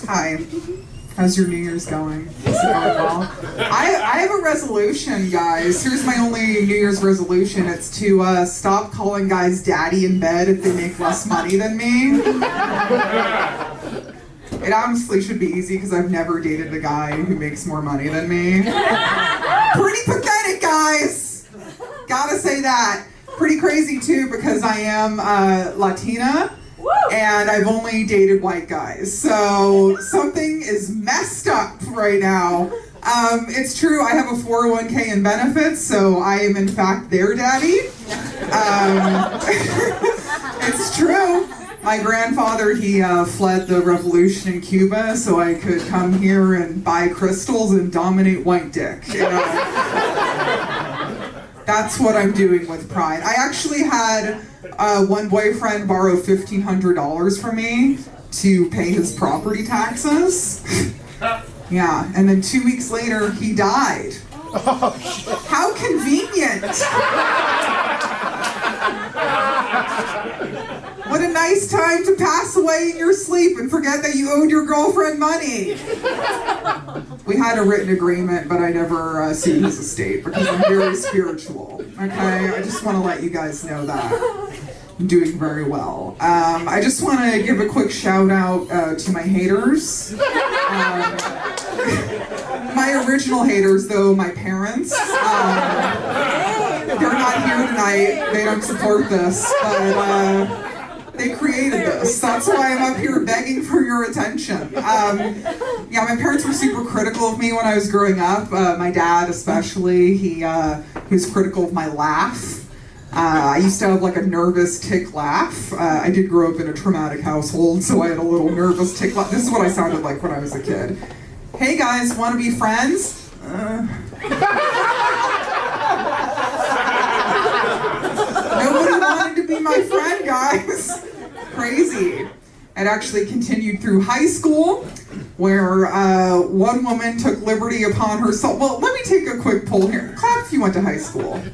Hi. How's your New Year's going? Is it going well? I have a resolution, guys. Here's my only New Year's resolution. It's to stop calling guys daddy in bed if they make less money than me. It honestly should be easy because I've never dated a guy who makes more money than me. Pretty pathetic, guys! Gotta say that. Pretty crazy, too, because I am Latina. And I've only dated white guys, so something is messed up right now. It's true, I have a 401k and benefits, so I am in fact their daddy. It's true. My grandfather, he fled the revolution in Cuba, so I could come here and buy crystals and dominate white dick. You know? That's what I'm doing with pride. I actually had one boyfriend borrow $1,500 from me to pay his property taxes. Yeah, and then 2 weeks later, he died. How convenient! What a nice time to pass away in your sleep and forget that you owed your girlfriend money. We had a written agreement, but I never sued his estate because I'm very spiritual, okay? I just want to let you guys know that. I'm doing very well. I just want to give a quick shout out to my haters. My original haters, though, my parents. They're not here tonight. They don't support this, but they created this. That's why I'm up here begging for your attention. Yeah, my parents were super critical of me when I was growing up. My dad especially, he was critical of my laugh. I used to have like a nervous tick laugh. I did grow up in a traumatic household, so I had a little nervous tick laugh. This is what I sounded like when I was a kid. Hey guys, want to be friends? Nobody wanted to be my friend, guys. Crazy. It actually continued through high school, where one woman took liberty upon herself. Well, let me take a quick poll here. Clap if you went to high school. Okay,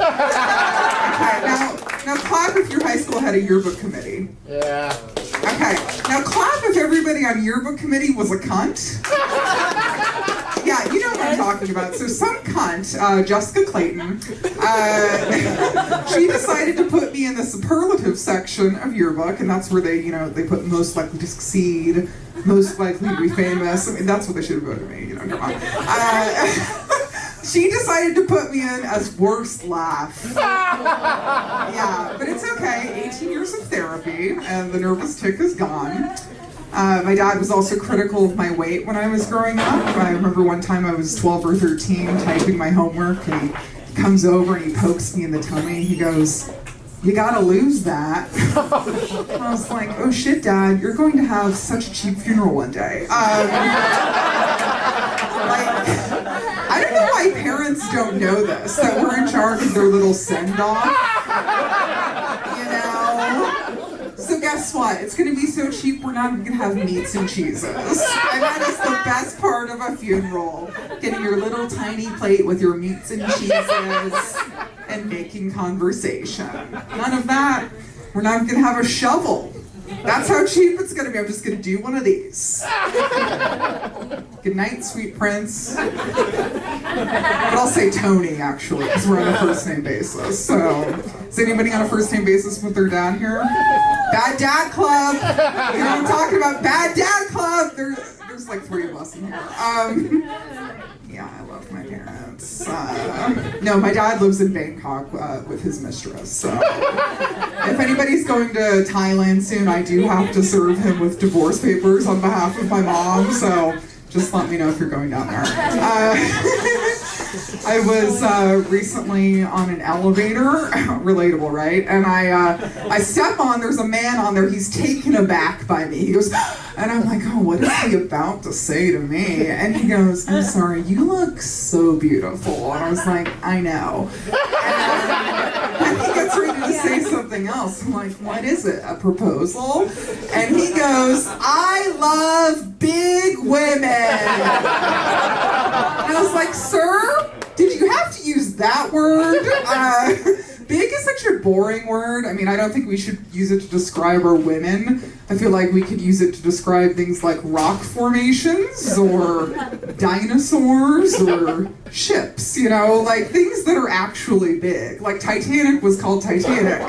now clap if your high school had a yearbook committee. Yeah. Okay, now clap if everybody on yearbook committee was a cunt. Yeah, you know what I'm talking about. So some cunt, Jessica Clayton, she decided to put me in the superlative section of yearbook, and that's where they put most likely to succeed, most likely to be famous. I mean, that's what they should have voted me, come on. She decided to put me in as worst laugh. Yeah, but it's okay. 18 years of therapy, and the nervous tick is gone. My dad was also critical of my weight when I was growing up. I remember one time I was 12 or 13 typing my homework, and he comes over and he pokes me in the tummy. He goes, "You gotta lose that." I was like, "Oh shit, Dad, you're going to have such a cheap funeral one day." I don't know why parents don't know this, that we're in charge of their little send-off. So guess what? It's going to be so cheap we're not even going to have meats and cheeses. And that is the best part of a funeral. Getting your little tiny plate with your meats and cheeses and making conversation. None of that. We're not going to have a shovel. That's how cheap it's going to be. I'm just going to do one of these. Good night, sweet prince. But I'll say Tony, actually, because we're on a first-name basis. So, is anybody on a first-name basis with their dad here? Bad Dad Club! You know what I'm talking about? Bad Dad Club! There's like 3 of us in here. Yeah, I love my parents. No, my dad lives in Bangkok with his mistress, so if anybody's going to Thailand soon, I do have to serve him with divorce papers on behalf of my mom, so just let me know if you're going down there. I was recently on an elevator, relatable, right? And I step on, there's a man on there, he's taken aback by me. He goes, and I'm like, oh, what is he about to say to me? And he goes, I'm sorry, you look so beautiful. And I was like, I know. And he gets ready to say something else. I'm like, what is it, a proposal? And he goes, I love big women. And I was like, sir? Did you have to use that word? Big is a such a boring word. I mean, I don't think we should use it to describe our women. I feel like we could use it to describe things like rock formations or dinosaurs or ships, you know, like things that are actually big. Like Titanic was called Titanic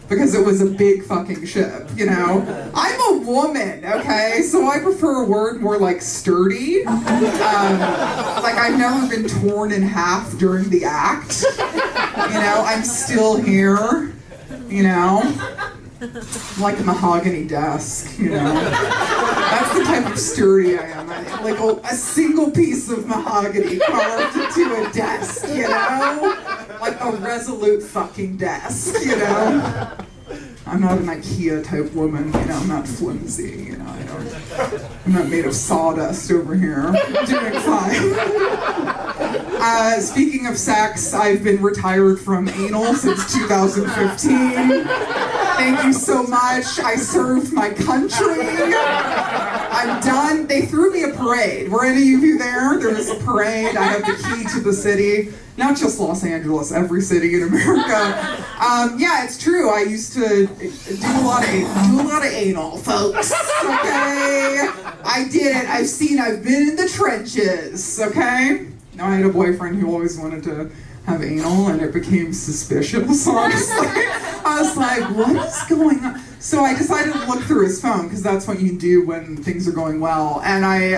because it was a big fucking ship, you know. I'm a woman, okay, so I prefer a word more like sturdy. Like I've never been torn in half during the act, you know, I'm still here, you know. Like a mahogany desk, you know. That's the type of sturdy I am. Like a single piece of mahogany carved into a desk, you know? Like a resolute fucking desk, you know? I'm not an IKEA type woman, you know, I'm not flimsy, you know, I'm not made of sawdust over here. I'm doing fine. Speaking of sex, I've been retired from anal since 2015. Thank you so much. I served my country. I'm done. They threw me a parade. Were any of you there? There was a parade. I have the key to the city. Not just Los Angeles, every city in America. Yeah, it's true. I used to do a lot of anal, folks. Okay? I did it. I've been in the trenches. Okay? Now I had a boyfriend who always wanted to have anal, and it became suspicious, honestly. I was like, what is going on? So I decided to look through his phone, because that's what you do when things are going well. And I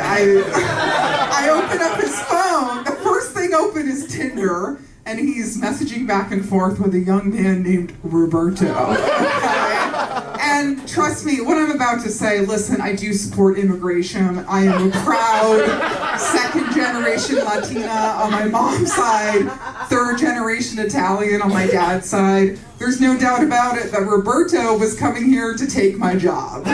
opened up his phone. The first thing open is Tinder, and he's messaging back and forth with a young man named Roberto. Okay? And trust me, what I'm about to say, listen, I do support immigration. I am a proud second-generation Latina on my mom's side, third-generation Italian on my dad's side. There's no doubt about it that Roberto was coming here to take my job.